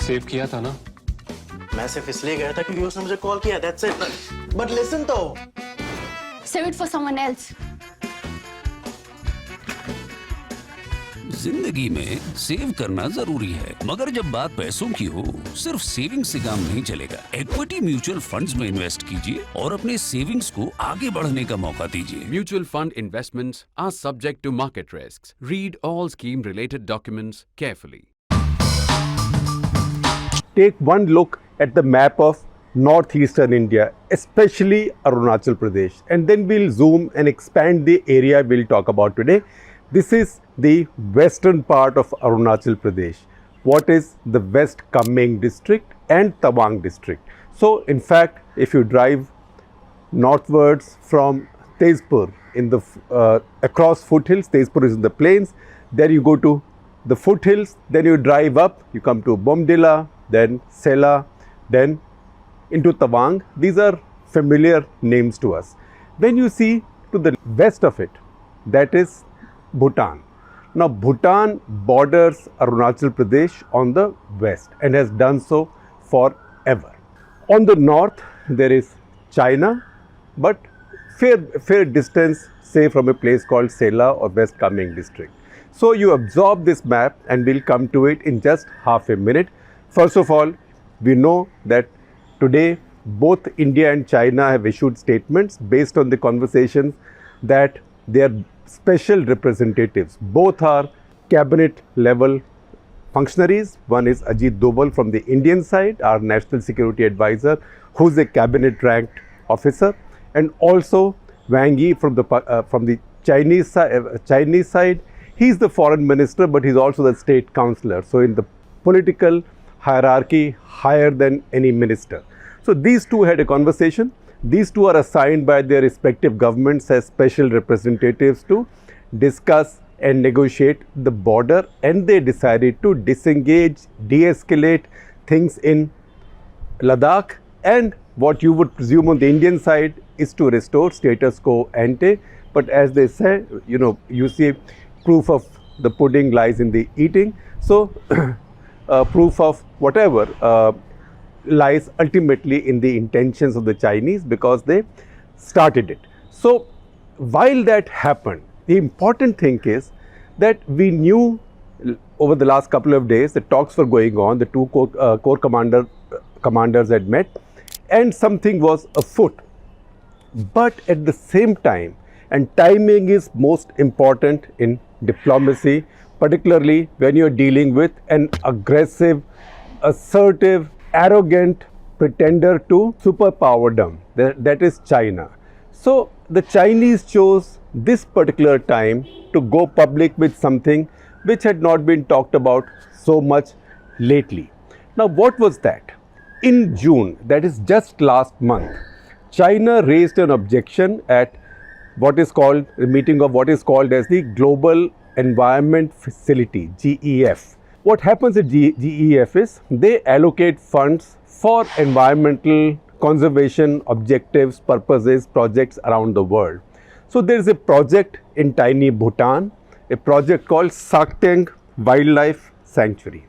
Save किया था ना? मैं सिर्फ इसलिए गया था क्योंकि उसने मुझे कॉल किया, that's it. But listen तो. Save it for someone else. जिंदगी में सेव करना जरूरी है, मगर जब बात पैसों की हो, सिर्फ सेविंग से काम नहीं चलेगा। इक्विटी म्यूचुअल फंड्स में इन्वेस्ट कीजिए और अपने सेविंग्स को आगे बढ़ने का मौका दीजिए। Mutual fund investments are subject to market risks. Read all scheme-related documents carefully. Take one look at the map of northeastern India, especially Arunachal Pradesh, and then we'll zoom and expand the area we'll talk about today. This is the western part of Arunachal Pradesh. What is the West Kunming district and Tawang district? So in fact, if you drive northwards from Tezpur in the across foothills, Tezpur is in the plains, there you go to the foothills, then you drive up, you come to Bomdila, then Sela, then into Tawang. These are familiar names to us. When you see to the west of it, that is Bhutan. Now Bhutan borders Arunachal Pradesh on the west and has done so forever. On the north there is China, but fair distance, say from a place called Sela or West Kunming district. So you absorb this map and we'll come to it in just half a minute. First of all, we know that today both India and China have issued statements based on the conversations that they are special representatives. Both are cabinet level functionaries. One is Ajit Doval from the Indian side, our national security advisor, who's a cabinet ranked officer, and also Wang Yi from the Chinese side. He's the foreign minister, but he's also the state councillor. So in the political hierarchy, higher than any minister. So these two had a conversation. These two are assigned by their respective governments as special representatives to discuss and negotiate the border, and they decided to disengage, de-escalate things in Ladakh, and what you would presume on the Indian side is to restore status quo ante. But as they say, you see, proof of the pudding lies in the eating. So proof of whatever lies ultimately in the intentions of the Chinese, because they started it. So while that happened, the important thing is that we knew over the last couple of days the talks were going on, the two corps commanders had met and something was afoot. But at the same time, and timing is most important in diplomacy, particularly when you are dealing with an aggressive, assertive, arrogant pretender to superpowerdom, that is China. So the Chinese chose this particular time to go public with something which had not been talked about so much lately. Now what was that? In June, that is just last month, China raised an objection at what is called the meeting of what is called as the Global Environment Facility, GEF. What happens at GEF is they allocate funds for environmental conservation objectives, purposes, projects around the world. So there is a project in tiny Bhutan, a project called Sakteng Wildlife Sanctuary.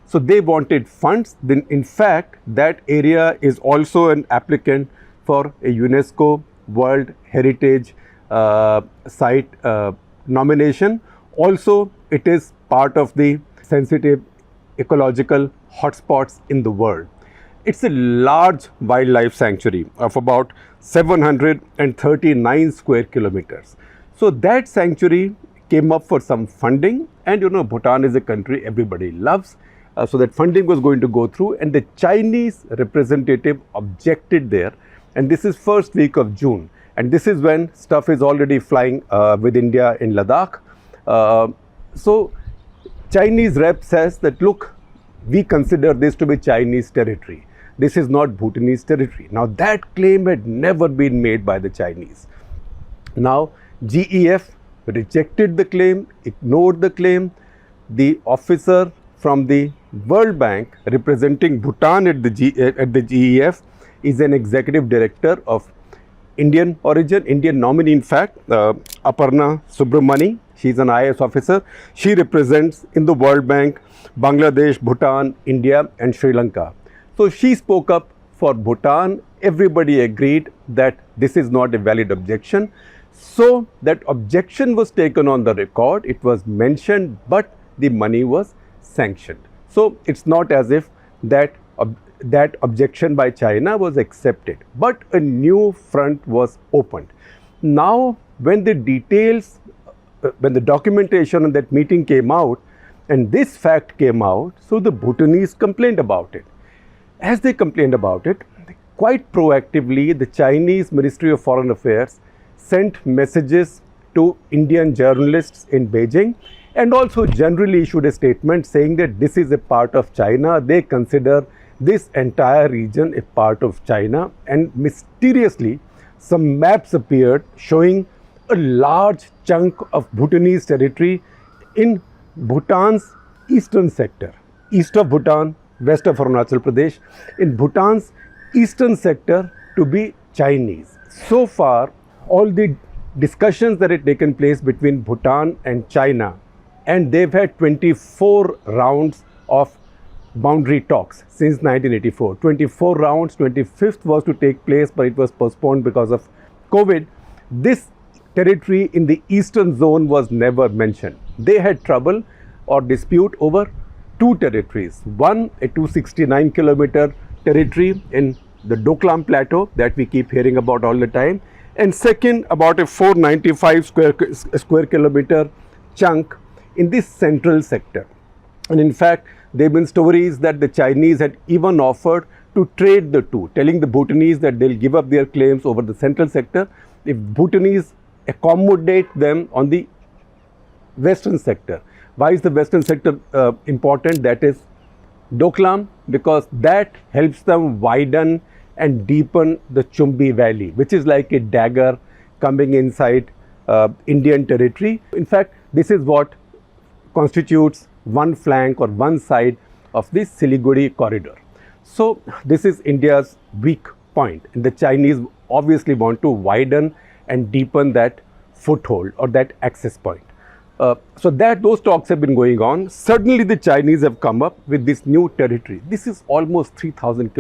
So they wanted funds. Then in fact, that area is also an applicant for a UNESCO World Heritage Site nomination. Also, it is part of the sensitive ecological hotspots in the world. It's a large wildlife sanctuary of about 739 square kilometers. So that sanctuary came up for some funding, and Bhutan is a country everybody loves. So that funding was going to go through, and the Chinese representative objected there, and this is first week of June, and this is when stuff is already flying with India in Ladakh. So Chinese rep says that, look, we consider this to be Chinese territory. This is not Bhutanese territory. Now that claim had never been made by the Chinese. Now GEF rejected the claim, ignored the claim. The officer from the World Bank representing Bhutan at the GEF is an executive director of Indian origin, Indian nominee in fact, Aparna Subramani, She's an IAS officer. She represents in the World Bank Bangladesh, Bhutan, India and Sri Lanka. So she spoke up for Bhutan. Everybody agreed that this is not a valid objection. So that objection was taken on the record. It was mentioned, but the money was sanctioned. So it's not as if that objection by China was accepted, but a new front was opened. Now, when the details, when the documentation on that meeting came out, and this fact came out, so the Bhutanese complained about it. As they complained about it, quite proactively, the Chinese Ministry of Foreign Affairs sent messages to Indian journalists in Beijing and also generally issued a statement saying that this is a part of China. They consider this entire region a part of China, and mysteriously some maps appeared showing a large chunk of Bhutanese territory in Bhutan's eastern sector, east of Bhutan, west of Arunachal Pradesh, in Bhutan's eastern sector to be Chinese. So far, all the discussions that had taken place between Bhutan and China, and they've had 24 rounds of boundary talks since 1984. 24 rounds, 25th was to take place, but it was postponed because of COVID. This territory in the eastern zone was never mentioned. They had trouble or dispute over two territories. One, a 269 kilometer territory in the Doklam Plateau that we keep hearing about all the time, and second, about a 495 square kilometer chunk in this central sector. And in fact, there have been stories that the Chinese had even offered to trade the two, telling the Bhutanese that they'll give up their claims over the central sector if Bhutanese accommodate them on the western sector. Why is the western sector important? That is Doklam, because that helps them widen and deepen the Chumbi Valley, which is like a dagger coming inside Indian territory. In fact, this is what constitutes one flank or one side of this Siliguri corridor. So this is India's weak point, and the Chinese obviously want to widen and deepen that foothold or that access point. So those talks have been going on. Suddenly the Chinese have come up with this new territory. This is almost 3,000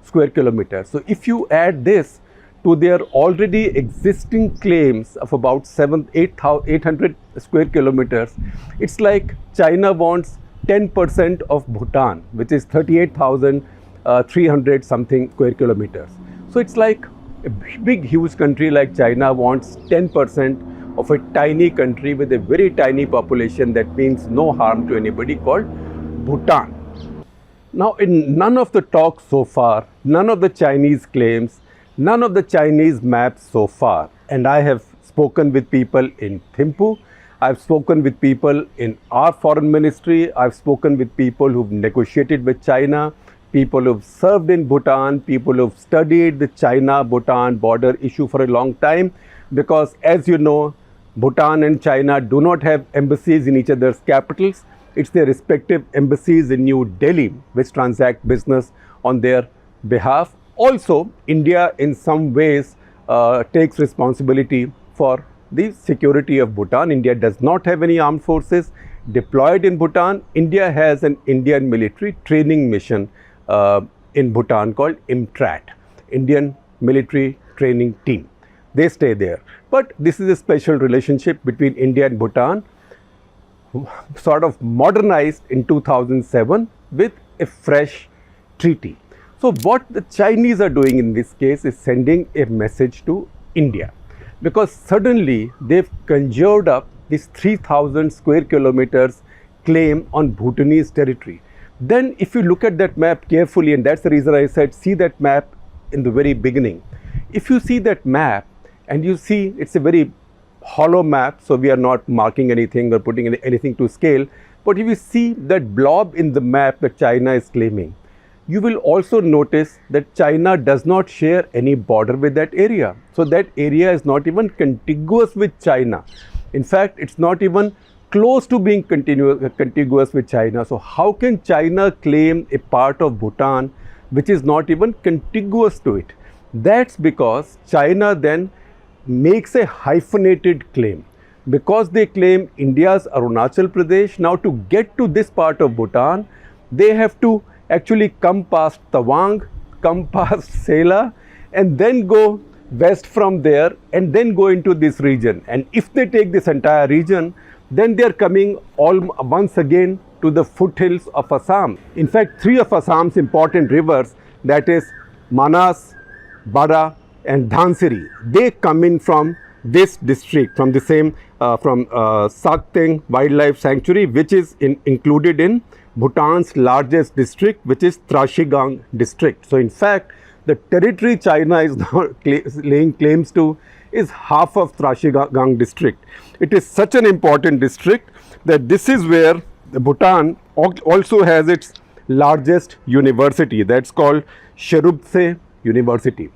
square kilometers. So if you add this to their already existing claims of about 800 square kilometers, it's like China wants 10% of Bhutan, which is 38,300 something square kilometers. So it's like a big, huge country like China wants 10% of a tiny country with a very tiny population that means no harm to anybody, called Bhutan. Now, in none of the talks so far, none of the Chinese claims, none of the Chinese maps so far, and I have spoken with people in Thimphu, I've spoken with people in our foreign ministry, I've spoken with people who've negotiated with China, people who've served in Bhutan, people who've studied the China-Bhutan border issue for a long time, because as you know, Bhutan and China do not have embassies in each other's capitals. It's their respective embassies in New Delhi which transact business on their behalf. Also, India in some ways takes responsibility for the security of Bhutan. India does not have any armed forces deployed in Bhutan. India has an Indian military training mission in Bhutan called IMTRAT, Indian Military Training Team. They stay there. But this is a special relationship between India and Bhutan, sort of modernized in 2007 with a fresh treaty. So what the Chinese are doing in this case is sending a message to India, because suddenly they've conjured up this 3,000 square kilometers claim on Bhutanese territory. Then if you look at that map carefully, and that's the reason I said see that map in the very beginning. If you see that map and you see it's a very hollow map, so we are not marking anything or putting anything to scale, but if you see that blob in the map that China is claiming, you will also notice that China does not share any border with that area. So that area is not even contiguous with China. In fact, it's not even close to being contiguous with China. So how can China claim a part of Bhutan which is not even contiguous to it? That's because China then makes a hyphenated claim. because they claim India's Arunachal Pradesh. Now to get to this part of Bhutan, they have to actually come past Tawang, come past Sela, and then go west from there and then go into this region. And if they take this entire region, then they are coming once again to the foothills of Assam. In fact, three of Assam's important rivers, that is Manas, Bara and Dhansiri, they come in from this district, from the same, from Sakteng Wildlife Sanctuary, which is included in Bhutan's largest district, which is Trashigang district. So in fact, the territory China is now laying claims to is half of Trashigang district. It is such an important district that this is where Bhutan also has its largest university, that's called Sheruptse University.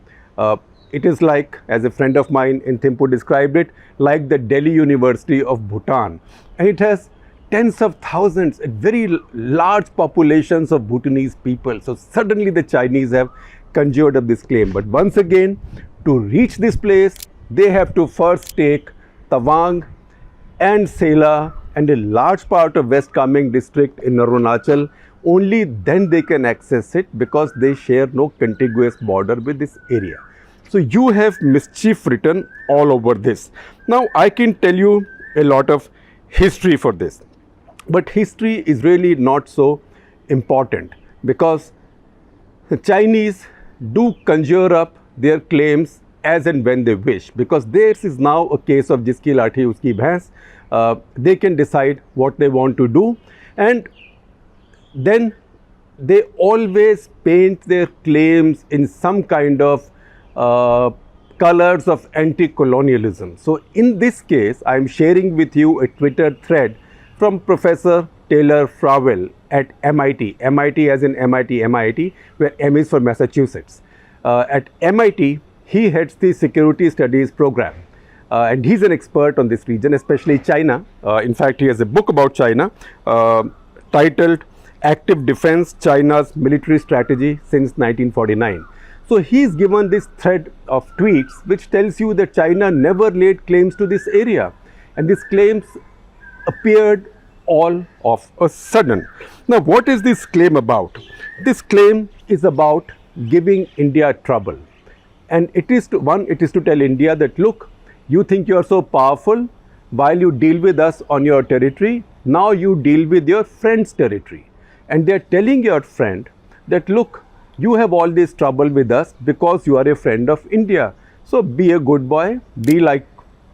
It is like, as a friend of mine in Thimphu described it, like the Delhi University of Bhutan. And it has tens of thousands, very large populations of Bhutanese people. So suddenly the Chinese have conjured up this claim. But once again, to reach this place, they have to first take Tawang and Sela and a large part of West Kunming district in Arunachal. Only then they can access it, because they share no contiguous border with this area. So you have mischief written all over this. Now I can tell you a lot of history for this, but history is really not so important, because the Chinese do conjure up their claims as and when they wish, because theirs is now a case of jiski lathi uski bhais. They can decide what they want to do, and then they always paint their claims in some kind of colors of anti-colonialism. So in this case, I am sharing with you a Twitter thread from Professor Taylor Frowell at MIT, MIT as in MIT, where M is for Massachusetts. At MIT, he heads the Security Studies program, and he's an expert on this region, especially China. In fact, he has a book about China titled Active Defense, China's Military Strategy since 1949. So he's given this thread of tweets which tells you that China never laid claims to this area, and these claims appeared all of a sudden. Now what is this claim about? This claim is about giving India trouble, and it is to tell India that, look, you think you are so powerful while you deal with us on your territory, now you deal with your friend's territory, and they are telling your friend that, look, you have all this trouble with us because you are a friend of India. So be a good boy, be like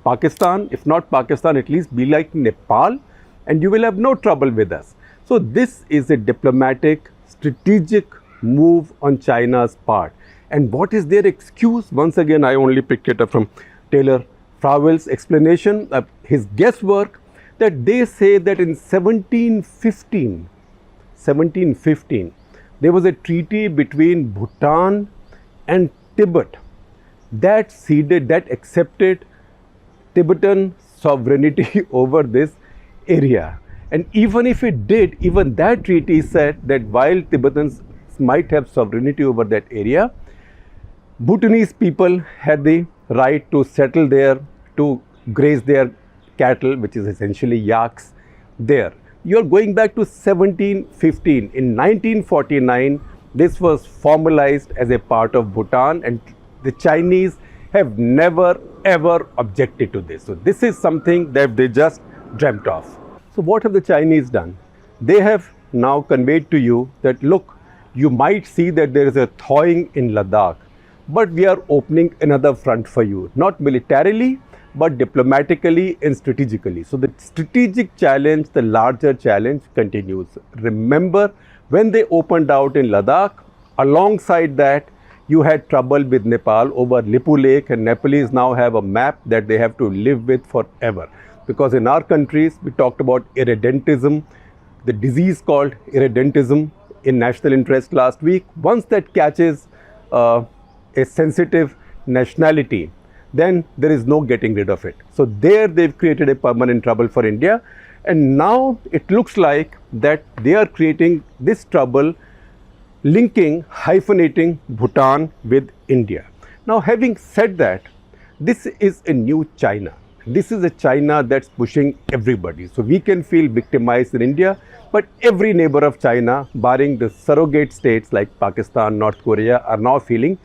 Pakistan, if not Pakistan, at least be like Nepal, and you will have no trouble with us. So this is a diplomatic, strategic move on China's part. And what is their excuse? Once again, I only picked it up from Taylor Frowell's explanation, his guesswork, that they say that in 1715, there was a treaty between Bhutan and Tibet that accepted Tibetan sovereignty over this area. And even if it did, even that treaty said that while Tibetans might have sovereignty over that area, Bhutanese people had the right to settle there, to graze their cattle, which is essentially yaks, there. You are going back to 1715. In 1949, this was formalized as a part of Bhutan, and the Chinese have never ever objected to this. So this is something that they just dreamt of. So what have the Chinese done? They have now conveyed to you that, look, you might see that there is a thawing in Ladakh, but we are opening another front for you, not militarily, but diplomatically and strategically. So the strategic challenge, the larger challenge continues. Remember, when they opened out in Ladakh, alongside that, you had trouble with Nepal over Lipu Lake, and Nepalese now have a map that they have to live with forever. Because in our countries, we talked about irredentism, the disease called irredentism in national interest last week. Once that catches a sensitive nationality, then there is no getting rid of it. So there they've created a permanent trouble for India, and now it looks like that they are creating this trouble, hyphenating Bhutan with India. Now having said that, this is a new China, This is a China that's pushing everybody. So we can feel victimized in India, but every neighbor of China, barring the surrogate states like Pakistan, North Korea, are now feeling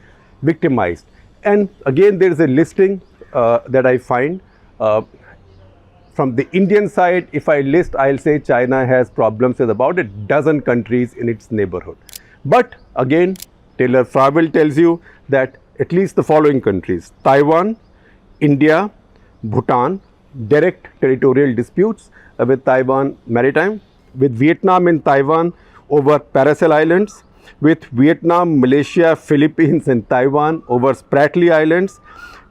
victimized. And again, there is a listing that I find. From the Indian side, if I list, I'll say China has problems with about a dozen countries in its neighborhood. But again, Taylor Farwell tells you that at least the following countries: Taiwan, India, Bhutan, direct territorial disputes with Taiwan Maritime, with Vietnam and Taiwan over Paracel Islands, with Vietnam, Malaysia, Philippines and Taiwan over Spratly Islands,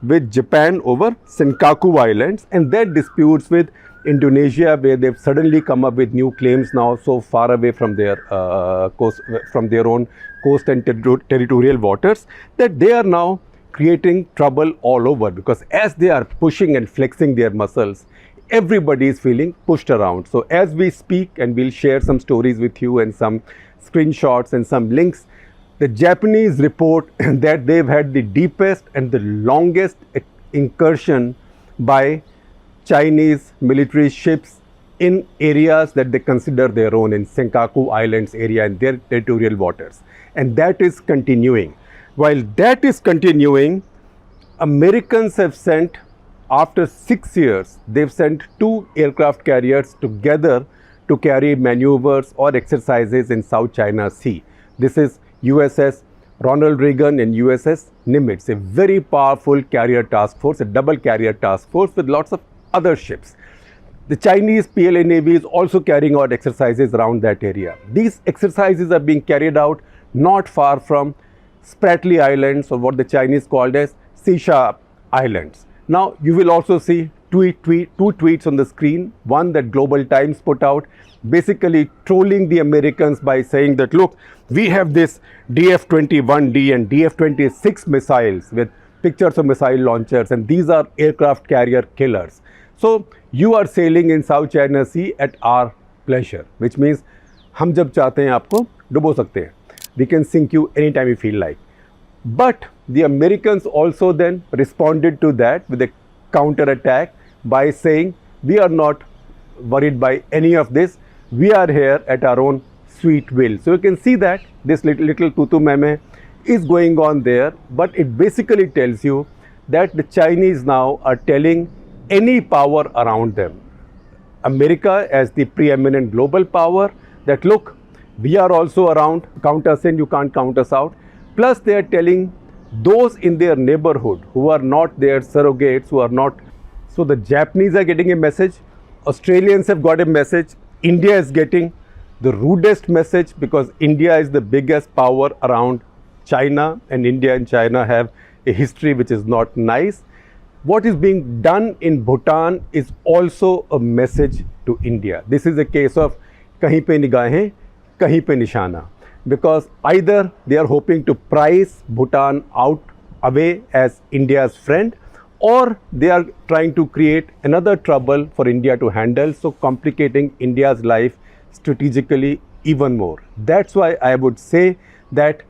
with Japan over Senkaku Islands, and their disputes with Indonesia, where they've suddenly come up with new claims now so far away from their coast, from their own coast and territorial waters, that they are now creating trouble all over, because as they are pushing and flexing their muscles, everybody is feeling pushed around. So as we speak, and we'll share some stories with you and some screenshots and some links, the Japanese report that they've had the deepest and the longest incursion by Chinese military ships in areas that they consider their own, in Senkaku Islands area and their territorial waters. And that is continuing. While that is continuing, Americans have sent, after 6 years, they've sent 2 aircraft carriers together to carry maneuvers or exercises in South China Sea. This is USS Ronald Reagan and USS Nimitz, a very powerful carrier task force, a double carrier task force with lots of other ships. The Chinese PLA Navy is also carrying out exercises around that area. These exercises are being carried out not far from Spratly Islands, or what the Chinese called as Sisha Islands. Now, you will also see two tweets on the screen. One that Global Times put out, basically trolling the Americans by saying that, look, we have this DF-21D and DF-26 missiles with pictures of missile launchers, and these are aircraft carrier killers. So you are sailing in South China Sea at our pleasure, which means हम जब चाहते हैं आपको डुबो सकते हैं. We can sink you anytime we feel like. But the Americans also then responded to that with a counter attack by saying, we are not worried by any of this. We are here at our own sweet will. So you can see that this little tutu meme is going on there, but it basically tells you that the Chinese now are telling any power around them, America as the preeminent global power, that look, we are also around, count us in, you can't count us out. Plus they are telling those in their neighborhood who are not their surrogates, who are not. So the Japanese are getting a message, Australians have got a message, India is getting the rudest message, because India is the biggest power around China, and India and China have a history which is not nice. What is being done in Bhutan is also a message to India. This is a case of kahin pe nigahein, kahin pe nishana, because either they are hoping to price Bhutan out away as India's friend, or they are trying to create another trouble for India to handle, so complicating India's life strategically even more. That's why I would say that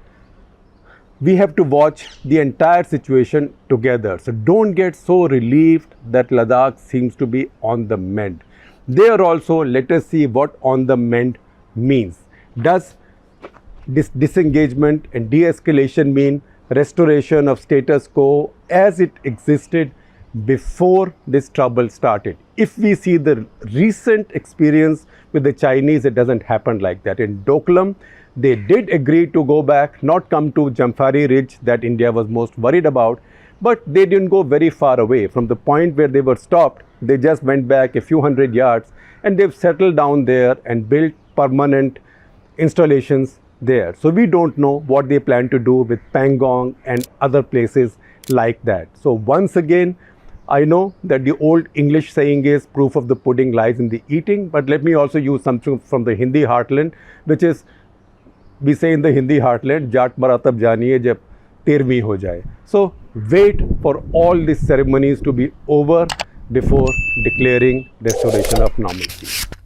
we have to watch the entire situation together. So don't get so relieved that Ladakh seems to be on the mend. There also, let us see what on the mend means. Does this disengagement and de-escalation mean restoration of status quo as it existed before this trouble started? If we see the recent experience with the Chinese, it doesn't happen like that. In Doklam, they did agree to go back, not come to Jamphari Ridge that India was most worried about, but they didn't go very far away. From the point where they were stopped, they just went back a few hundred yards, and they've settled down there and built permanent installations there. So we don't know what they plan to do with Pangong and other places like that. So once again, I know that the old English saying is proof of the pudding lies in the eating, but let me also use something from the Hindi heartland, which is, we say in the Hindi heartland, Jaat mara tab janiye jab termi ho jaye. So wait for all these ceremonies to be over before declaring restoration of normalcy.